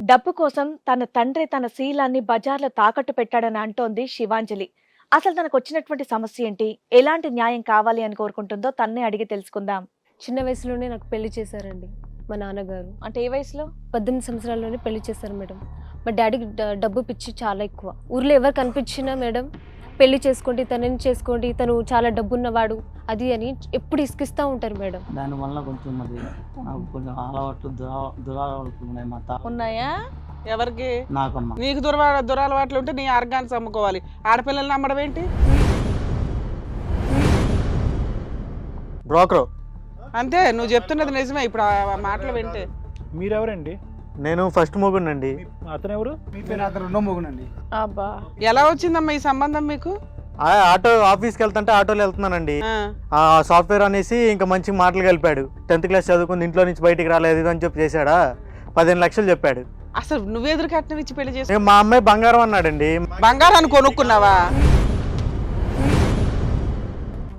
డబ్బు కోసం తన తండ్రి తన శీలాన్ని బజార్లో తాకట్టు పెట్టాడని అంటోంది శివాంజలి. అసలు తనకొచ్చినటువంటి సమస్య ఏంటి? ఎలాంటి న్యాయం కావాలి అని కోరుకుంటుందో తన్నే అడిగి తెలుసుకుందాం. చిన్న వయసులోనే నాకు పెళ్లి చేశారండి మా నాన్నగారు. అంటే ఏ వయసులో? 18 సంవత్సరాల్లోనే పెళ్లి చేశారు మేడం. మా డాడీకి డబ్బు పిచ్చి చాలా ఎక్కువ. ఊర్లో ఎవరు కనిపించినా మేడం పెళ్లి చేసుకోండి, తనని చేసుకోండి, తను చాలా డబ్బున్నవాడు అది అని ఎప్పుడు ఇసుకిస్తూ ఉంటారు మేడం. దానివల్ల కొంచెం మరి నాకు కొంచెం అలవాట్లు దురలవాట్లు ఉన్నాయి మా తాత ఉన్నాయా? ఎవరికి? నాకమ్మ. నీకు దురలవాట్లు ఉంటే నీ ఆర్గాన్స్ అమ్ముకోవాలి. ఆడపిల్లల్ని అమ్మడం ఏంటి? బ్రోకరు. అంతే, నువ్వు చెప్తున్నది నిజమే. ఇప్పుడు ఆ మాటలు వింటే మీరెవరండి? నేను ఫస్ట్ మొగుడినండి. అతను ఎవరు? మీ పేరు అతను రెండో మొగునండి. అబ్బా, ఎలా వచ్చిందమ్మా ఈ సంబంధం మీకు? ఆటో ఆఫీస్కి వెళ్తుంటే ఆటోలో వెళ్తున్నానండి. ఆ, సాఫ్ట్వేర్ అనేసి ఇంకా మంచి మాటలు కలిపాడు. 10th క్లాస్ చదువుకుంది, ఇంట్లో నుంచి బయటికి రాలేదు ఇది అని చెప్పి చేశాడా. 15 లక్షలు చెప్పాడు. అసలు నువ్వెదురు కట్నం ఇచ్చి పెళ్లి చేసి మా అమ్మాయి బంగారం అన్నాడండి. బంగారాన్ని కొనుక్కున్నావా?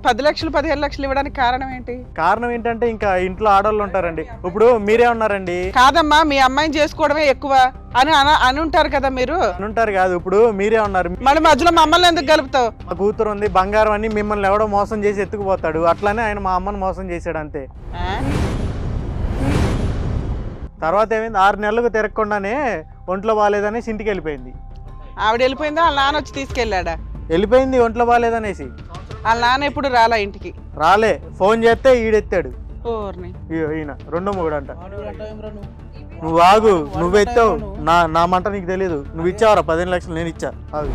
10 లక్షలు 15 లక్షలు ఇవ్వడానికి కారణం ఏంటి? కారణం ఏంటంటే ఇంకా ఇంట్లో ఆడవాళ్ళు ఉంటారండి. ఇప్పుడు మీరే ఉన్నారండి. కాదమ్మా, మీ అమ్మాయిని చేసుకోవడమే ఎక్కువ అని ఉంటారు కదా మీరు. ఉంటారు కాదు, ఇప్పుడు మీరే ఉన్నారు. మళ్ళీ మధ్యలో మమ్మల్ని ఎందుకు కలుపుతావు? మా కూతురు ఉంది, బంగారం అని మిమ్మల్ని ఎవడో మోసం చేసి ఎత్తుకుపోతాడు. అట్లానే ఆయన మా అమ్మని మోసం చేశాడు అంతే. ఆ? తర్వాత ఏమైంది, 6 నెలలకు తిరగకుండానే ఒంట్లో బాగాలేదనేసి ఇంటికి వెళ్ళిపోయింది. ఆవిడ వెళ్ళిపోయిందా? వాళ్ళ నాన్న వచ్చి తీసుకెళ్ళాడా? వెళ్ళిపోయింది ఒంట్లో బాగాలేదనేసి. వాళ్ళ నాన్న ఎప్పుడు రాలా ఇంటికి? రాలే, ఫోన్ చేస్తే ఈడెత్తాడు. ఓర్ని. ఈయన రెండో మొగుడు అంట. నువ్వు ఆగు, నువ్వెత్తావు. నా మంట నీకు తెలియదు. నువ్వు ఇచ్చావరా 15 లక్షలు? నేను ఇచ్చా. ఆగు.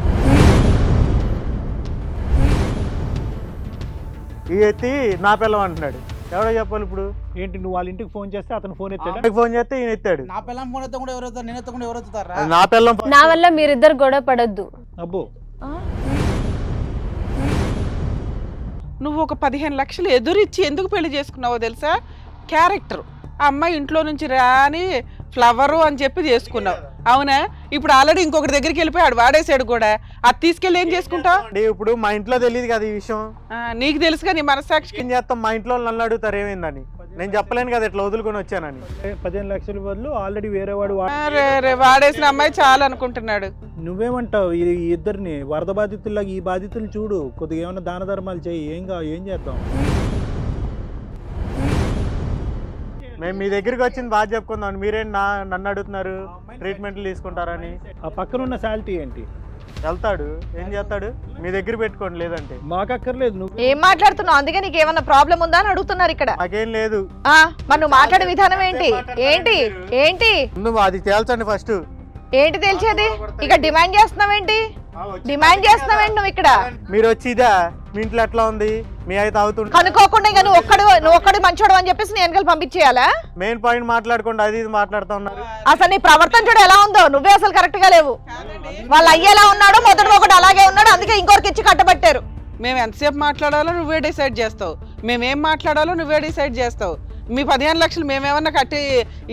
ఈ ఎత్తి నా పిల్లం అంటున్నాడు. ఎవడో చెప్పాలి ఇప్పుడు? ఏంటి నువ్వు వాళ్ళ ఇంటికి ఫోన్ చేస్తే అతను ఫోన్ ఎత్తాడా? ఆమెకి ఫోన్ చేస్తే ఈయన ఎత్తాడు. నా పిల్లలు ఫోన్ ఎత్తా కూడా ఎవరు ఎత్తారు? నేను ఎత్తా కూడా ఎవరు ఎత్తుతారా? నా పిల్లం. నా వల్ల మీరిద్దరు గొడవ పడద్దు. అబ్బో, నువ్వు ఒక 15 లక్షలు ఎదురిచ్చి ఎందుకు పెళ్లి చేసుకున్నావో తెలుసా? క్యారెక్టర్. ఆ అమ్మాయి ఇంట్లో నుంచి రాని ఫ్లవరు అని చెప్పి చేసుకున్నావు, అవునా? ఇప్పుడు ఆల్రెడీ ఇంకొకటి దగ్గరికి వెళ్ళిపోయాడు, వాడేసాడు కూడా. అది తీసుకెళ్ళి ఏం చేసుకుంటావు? ఇప్పుడు మా ఇంట్లో తెలియదు కదా ఈ విషయం. నీకు తెలుసుగా, నీ మనస్సాక్షికి. ఏం చేస్తాం? మా ఇంట్లో నన్ను అడుగుతారు ఏమైందని. నేను చెప్పలేను కదా ఇట్లా వదులుకొని వచ్చానని. 15 లక్షల బదులు ఆల్రెడీ వేరే వాడు వాడేసిన అమ్మాయి చాలు అనుకుంటున్నాడు. నువ్వేమంటావు? ఈ ఇద్దరిని వరద బాధితుల్లాగా ఈ బాధితులు చూడు, కొద్దిగా ఏమైనా దాన ధర్మాలు చేయి. ఏం చేద్దాం? మేము మీ దగ్గరికి వచ్చింది బాగా చెప్పుకుందాం. మీరేం నన్ను అడుగుతున్నారు ట్రీట్మెంట్లు తీసుకుంటారని. ఆ పక్కన ఉన్న శాలిటీ ఏంటి? వెళ్తాడు, ఏం చేస్తాడు? మీ దగ్గర పెట్టుకోండి, లేదంటే. మాకు అక్కర్లేదు. నువ్వు ఏం మాట్లాడుతున్నావు? అందుకే నీకు ఏమన్నా ప్రాబ్లం ఉందా అని అడుగుతున్నారు ఇక్కడ. నాకేం లేదు. మరి నువ్వు మాట్లాడే విధానం ఏంటి? ఏంటి ఏంటి ముందు అది తేల్చండి ఫస్ట్. ఏంటి తెలిసేది? ఇక డిమాండ్ చేస్తున్నావేంటి? డిమాండ్ చేస్తున్నావేంటి నువ్వు ఇక్కడ? మీరు వచ్చి ఇదా మీ ఇంట్లో ఎట్లా ఉంది మీ అయితే అవుతుంది కనుక్కోకుండా ఇక నువ్వు ఒక్కడు మంచోడు అని చెప్పేసి నేను వెనకాల పంపించేయాలా? మెయిన్ పాయింట్ మాట్లాడకుండా అది ఇది మాట్లాడుతూ ఉన్నారు. అసలు నీ ప్రవర్తన చూడు ఎలా ఉందో. నువ్వే అసలు కరెక్ట్ గా లేవు. వాళ్ళు అయ్యేలా ఉన్నాడు, మొదటి ఒకటి అలాగే ఉన్నాడు, అందుకే ఇంకొకరికి ఇచ్చి కట్టబట్టారు. మేము ఎంతసేపు మాట్లాడాలో నువ్వే డిసైడ్ చేస్తావు, మేమేం మాట్లాడాలో నువ్వే డిసైడ్ చేస్తావు. మీ 15 లక్షలు మేమేమన్నా కట్టి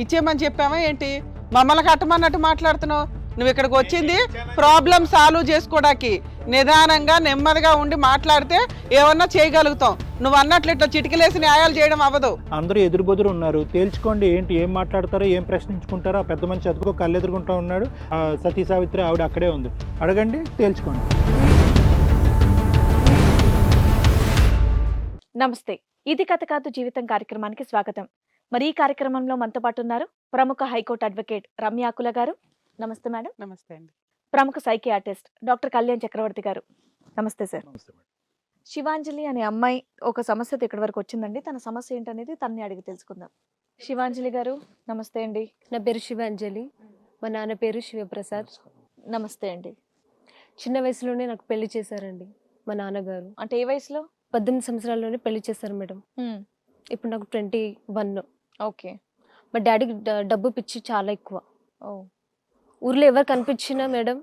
ఇచ్చేయమని చెప్పామా ఏంటి? మమ్మల్ని కట్టమన్నట్టు మాట్లాడుతున్నావు. నువ్వు ఇక్కడికి వచ్చింది ప్రాబ్లం సాల్వ్ చేసుకోవడానికి. నిదానంగా నెమ్మదిగా ఉండి మాట్లాడితే ఏమన్నా చేయగలుగుతాం. నువ్వు అన్నట్లు ఇట్లా చిటికలేసి న్యాయాలు చేయడం అవ్వదు. అందరూ ఎదురుబొదురు ఉన్నారు, తేల్చుకోండి. ఏంటి ఏం మాట్లాడతారో ఏం ప్రశ్నించుకుంటారో. ఆ పెద్ద మనిషి చదువుకో కళ్ళు ఎదుర్కొంటూ ఉన్నాడు. సతీ సావిత్రి ఆవిడ అక్కడే ఉంది, అడగండి, తేల్చుకోండి. నమస్తే, ఇది కథ కాదు జీవితం కార్యక్రమానికి స్వాగతం. మరి ఈ కార్యక్రమంలో మనతో పాటు ఉన్నారు ప్రముఖ హైకోర్టు అడ్వకేట్ రమ్యాకుల గారు. నమస్తే మేడం. నమస్తే అండి. ప్రముఖ సైకియాట్రిస్ట్ డాక్టర్ కళ్యాణ్ చక్రవర్తి గారు. నమస్తే సార్. శివాంజలి అనే అమ్మాయి ఒక సమస్యతో ఇక్కడి వరకు వచ్చిందండి. తన సమస్య ఏంటనేది తన్ని అడిగి తెలుసుకుందాం. శివాంజలి గారు నమస్తే అండి. నా పేరు శివాంజలి, మా నాన్న పేరు శివప్రసాద్. నమస్తే అండి. చిన్న వయసులోనే నాకు పెళ్లి చేశారండి మా నాన్నగారు. అంటే ఏ వయసులో? 18 సంవత్సరాల్లోనే పెళ్లి చేశారు మేడం. ఇప్పుడు నాకు 21. ఓకే. మా డాడీకి డబ్బు పిచ్చి చాలా ఎక్కువ. ఓ. ఊర్లో ఎవరు కనిపించినా మేడం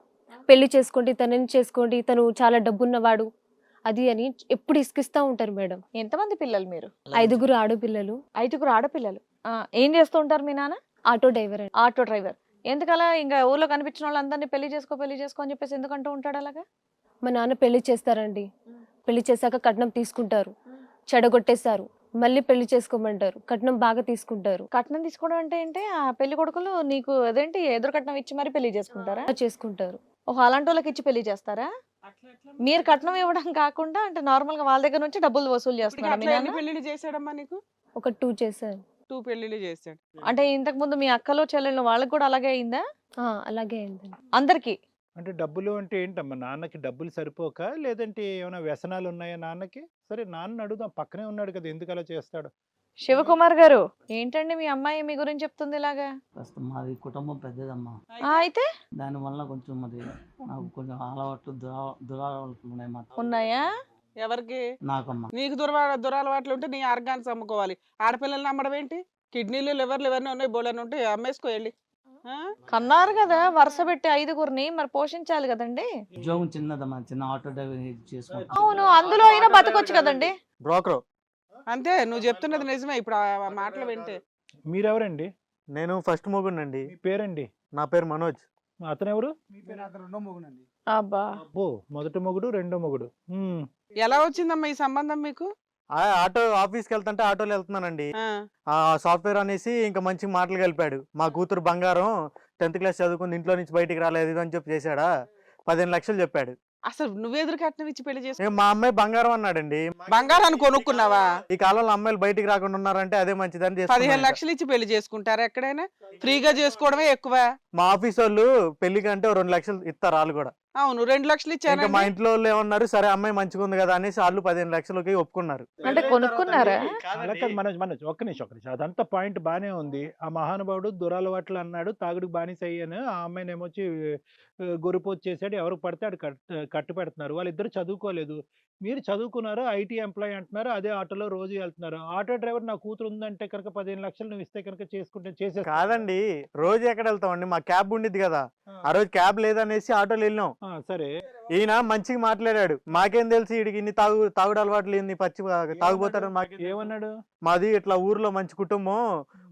పెళ్లి చేసుకోండి, తనని చేసుకోండి, తను చాలా డబ్బున్నవాడు అది అని ఎప్పుడు ఇసుకిస్తూ ఉంటారు మేడం. ఎంతమంది పిల్లలు మీరు? 5 ఆడపిల్లలు. 5 ఆడపిల్లలు. ఏం చేస్తూ ఉంటారు మీ నాన్న? ఆటో డ్రైవర్ అండి. Auto driver. ఎందుకలా ఇంకా ఊర్లో కనిపించిన వాళ్ళందరినీ పెళ్లి చేసుకో అని చెప్పేసి ఎందుకంటూ ఉంటాడు అలాగా? మా నాన్న పెళ్లి చేస్తారండి, పెళ్లి చేశాక కట్నం తీసుకుంటారు, చెడగొట్టేస్తారు. మళ్ళీ పెళ్లి చేసుకోమంటారు, కట్నం బాగా తీసుకుంటారు. కట్నం తీసుకోవడం అంటే ఏంటి? ఆ పెళ్లి కొడుకులు నీకు అదేంటి ఎదురు కట్నం ఇచ్చి మరి పెళ్లి చేసుకుంటారా? అలా చేసుకుంటారు. ఓహో, అలాంటి వాళ్ళకి ఇచ్చి పెళ్లి చేస్తారా? మీరు కట్నం ఇవ్వడం కాకుండా అంటే నార్మల్ గా వాళ్ళ దగ్గర నుంచి డబ్బులు వసూలు ఇప్పటికి చేస్తున్నారా మీ అట్లా ఎన్ని నాన్న? పెళ్లిళ్ళు చేశాడమ్మా నీకు? ఒక 2 చేశారు. 2 పెళ్లిళ్ళు చేశాడు. అంటే ఇంతకు ముందు మీ అక్కలు చెల్లెళ్ళు వాళ్ళకి కూడా అలాగే అయిందా? అలాగే అయిందండి. అందరికి అంటే డబ్బులు అంటే ఏంటమ్మా, నాన్నకి డబ్బులు సరిపోక లేదంటే ఏమైనా వ్యసనాలు ఉన్నాయా నాన్నకి? సరే నాన్న అడుగుదాం, పక్కనే ఉన్నాడు కదా, ఎందుకు అలా చేస్తాడు? శివకుమార్ గారు, ఏంటండి మీ అమ్మాయి మీ గురించి చెప్తుంది ఇలాగా? కాస్త మాది కుటుంబం పెద్దదమ్మా, అయితే దానివల్ల కొంచెం మరి నాకు కొంచెం అలవాట్లు దురలవాట్లు ఉన్నాయి మాట. ఉన్నాయా? ఎవరికి? నాకమ్మా నీకు దురలవాట్లు ఉంటే నీ ఆర్గాన్స్ అమ్ముకోవాలి. ఆడపిల్లల్ని అమ్మడం ఏంటి? కిడ్నీలు లివర్లు ఇవన్నీ ఉన్నాయి, బోలని ఉంటాయి, అమ్మేసుకో వెళ్ళి. కన్నారు కదా వరుస పెట్టి 5గురిని, మరి పోషించాలి కదండి. ఉద్యోగం చిన్నదమ్మా, చిన్న ఆటో డ్రైవర్ చేసుకుంటా. అవును, అందులో అయినా బతకొచ్చు కదండి. బ్రోకరు. అంతే, నువ్వు చెప్తున్నది నిజమే. ఇప్పుడు ఆ మాటలు వింటే మీరెవరండి? నేను ఫస్ట్ మొగుడినండి. మీ పేరండి? నా పేరు మనోజ్. అతను ఎవరు? అతను రెండో మొగునండి. అబ్బా, ఓ, మొదటి మొగుడు రెండో మొగుడు. ఎలా వచ్చిందమ్మా ఈ సంబంధం మీకు? ఆటో ఆఫీస్కి వెళ్తుంటే ఆటోలో వెళ్తున్నానండి. ఆ, ఆ సాఫ్ట్వేర్ అనేసి ఇంకా మంచి మాటలు కలిపాడు. మా కూతురు బంగారం 10th క్లాస్ చదువుకుంది, ఇంట్లో నుంచి బయటికి రాలేదు ఇది అని చెప్పి చేశాడా. 15 లక్షలు చెప్పాడు. అసలు నువ్వెదురు కట్నం ఇచ్చి పెళ్లి చేసుకో? మా అమ్మాయి బంగారం అన్నాడండి. బంగారాన్ని కొనుక్కున్నావా? ఈ కాలంలో అమ్మాయిలు బయటికి రాకుండా ఉన్నారంటే అదే మంచిదని 15 చేసుకున్నాను. లక్షలు ఇచ్చి పెళ్లి చేసుకుంటారా ఎక్కడైనా? ఫ్రీగా చేసుకోవడమే ఎక్కువ. మా ఆఫీస్ వాళ్ళు పెళ్లికంటే 2 లక్షలు ఇస్తారు వాళ్ళు కూడా. అవును, 2 లక్షలు ఇంకా మా ఇచ్చాను. ఇంట్లో వాళ్ళు ఏమన్నారు, సరే అమ్మాయి మంచిగా ఉంది కదా అనేసి వాళ్ళు 15 లక్షలకి ఒప్పుకున్నారు. అంటే కొనుక్కున్నారా? అలా కాదు మనోజ్, ఒక్క నిమిషం. అదంతా పాయింట్ బానే ఉంది. ఆ మహానుభావుడు దురలవాట్లు అన్నాడు, తాగుడుకు బానిస అయ్యాను, ఆ అమ్మాయిని ఏమొచ్చి గొరిపోతు చేశాడు, ఎవరు పడితే ఆడు కట్టు పెడుతున్నారు. వాళ్ళిద్దరు చదువుకోలేదు, మీరు చదువుకున్నారు, ఐటీ ఎంప్లాయ్ అంటున్నారు, అదే ఆటోలో రోజు వెళ్తున్నారు. ఆటో డ్రైవర్ నా కూతురు ఉందంటే కనుక 15 లక్షలు నువ్వు ఇస్తే కనుక చేసుకుంటే చేసే కాదండి, రోజు ఎక్కడ వెళ్తామండి, మా క్యాబ్ ఉండిద్ది కదా, ఆ రోజు క్యాబ్ లేదనేసి ఆటోలో వెళ్ళినాం. సరే ఈయన మంచిగా మాట్లాడాడు, మాకేం తెలుసు వీడికి ఇన్ని తాగుడు అలవాట్లు ఏంది, పచ్చి తాగుపోతాడని మాకే. ఏమన్నాడు? మాది ఇట్లా ఊర్లో మంచి కుటుంబం,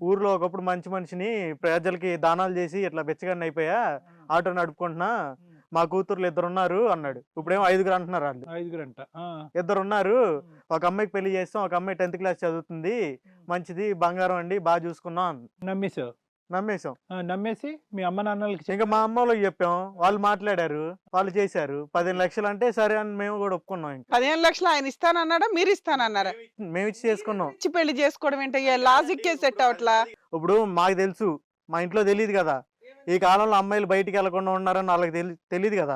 ఊర్లో ఒకప్పుడు మంచి మనిషిని, ప్రజలకి దానాలు చేసి ఇట్లా బెచ్చగాన్ని అయిపోయా, ఆటో నడుపుకుంటున్నా, మా కూతుర్లు 2 ఉన్నారు అన్నాడు. ఇప్పుడేమో 5 అంటున్నారు వాళ్ళు. 5 అంట. 2 ఉన్నారు, ఒక అమ్మాయికి పెళ్లి చేస్తాం, ఒక అమ్మాయి 10th క్లాస్ చదువుతుంది, మంచిది బంగారం అండి, బాగా చూసుకున్నాం. నమ్మేశావు? నమ్మేశాం. నమ్మేసి మీ అమ్మ నాన్నలకి ఇంకా మా అమ్మ వాళ్ళకి చెప్పాం, వాళ్ళు మాట్లాడారు, వాళ్ళు చేశారు. 15 లక్షలు అంటే సరే అని మేము కూడా ఒప్పుకున్నాం. ఇంకా 15 లక్షలు ఆయన ఇస్తానన్నాడా, మీరు ఇస్తానన్నారా? మేము ఇచ్చి చేసుకున్నాం. ఇచ్చి పెళ్లి చేసుకోవడం ఏంటి? లాజిక్ సెట్ అవట్లా. ఇప్పుడు మాకు తెలుసు, మా ఇంట్లో తెలియదు కదా, ఈ కాలంలో అమ్మాయిలు బయటికి వెళ్లకుండా ఉన్నారని వాళ్ళకి తెలియదు కదా.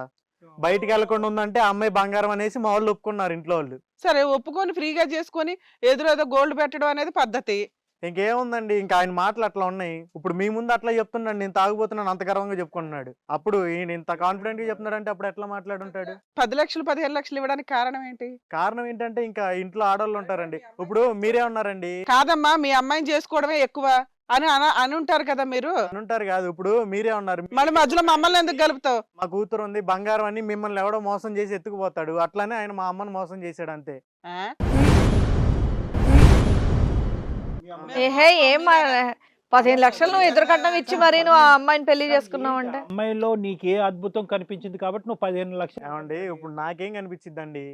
బయటికి వెళ్లకుండా ఉందంటే అమ్మాయి బంగారం అనేసి మా వాళ్ళు ఒప్పుకున్నారు ఇంట్లో వాళ్ళు. సరే, ఒప్పుకొని ఫ్రీగా చేసుకొని ఎదురేదో గోల్డ్ పెట్టడం అనేది పద్ధతి. ఇంకేముందండి, ఇంకా ఆయన మాటలు అట్లా ఉన్నాయి. ఇప్పుడు మీ ముందు అట్లా చెప్తున్నాడు, నేను తాగుపోతున్నాను అంత గర్వంగా చెప్పుకుంటున్నాడు. అప్పుడు ఈయన ఇంత కాన్ఫిడెంట్ గా చెప్తున్నాడు అంటే అప్పుడు ఎట్లా మాట్లాడుంటాడు? 10 లక్షలు 15 లక్షలు ఇవ్వడానికి కారణం ఏంటి? కారణం ఏంటంటే ఇంకా ఇంట్లో ఆడవాళ్ళు ఉంటారండి. ఇప్పుడు మీరే ఉన్నారండి. కాదమ్మా, మీ అమ్మాయిని చేసుకోవడమే ఎక్కువ అని అని ఉంటారు కదా మీరు. ఉంటారు కాదు, ఇప్పుడు మీరే ఉన్నారు, మళ్ళీ మధ్యలో మమ్మల్ని ఎందుకు కలుపుతావు? మా కూతురు ఉంది బంగారం అని మిమ్మల్ని ఎవడో మోసం చేసి ఎత్తుకుపోతాడు, అట్లానే ఆయన మా అమ్మని మోసం చేశాడు అంతే. ఆ? ఏహే, ఏం 15 లక్షలు నువ్వు ఎదురు కట్నం ఇచ్చి మరి నువ్వు ఆ అమ్మాయిని పెళ్లి చేసుకున్నావు అంటే? అమ్మాయిలో నీకే అద్భుతం కనిపించింది కాబట్టి నువ్వు 15 లక్షలు. ఏమండి, ఇప్పుడు నాకేం కనిపించిద్దండి,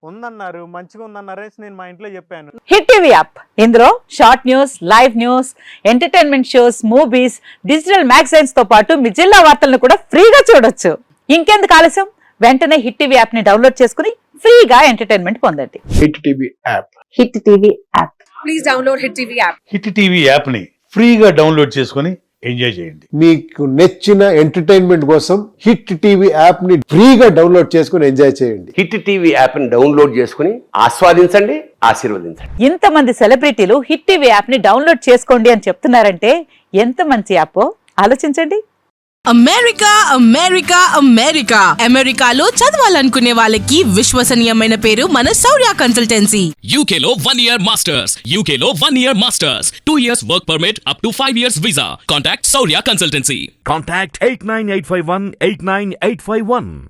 ఉందన్నారు, మంచిగా ఉందన్నారేసి నేను మా ఇంట్లో చెప్పాను. హిట్ టీవీ యాప్, ఇందులో short news, live news, entertainment shows, movies, digital magazines తో పాటు మీ జిల్లా వార్తలను కూడా ఫ్రీగా చూడొచ్చు. ఇంకెందుకు ఆలస్యం, వెంటనే హిట్ టీవీ యాప్ ని డౌన్లోడ్ చేసుకుని ఫ్రీగా ఎంటర్టైన్మెంట్ పొందండి. Hit TV app. Hit TV app. Please download hit TV app. Hit TV app ని ఫ్రీగా డౌన్లోడ్ చేసుకొని ఎంజాయ్ చేయండి. మీకు నచ్చిన ఎంటర్టైన్మెంట్ కోసం హిట్ టీవీ యాప్ ని ఫ్రీగా డౌన్లోడ్ చేసుకొని ఎంజాయ్ చేయండి. హిట్ టీవీ యాప్ ని డౌన్లోడ్ చేసుకుని ఆస్వాదించండి, ఆశీర్వదించండి. ఇంతమంది సెలబ్రిటీలు హిట్ టీవీ యాప్ ని డౌన్లోడ్ చేసుకోండి అని చెప్తున్నారంటే ఎంత మంచి యాప్ ఆలోచించండి. అమెరికా అమెరికా అమెరికా అమెరికాలో చదవాలనుకునే వాళ్ళకి విశ్వసనీయమైన పేరు మన శౌర్య కన్సల్టెన్సీ. UK లో 1 year masters. UK లో 1 year masters. 2 years work permit up to 5 years visa. Contact Saurya Consultancy. Contact 89851 89851.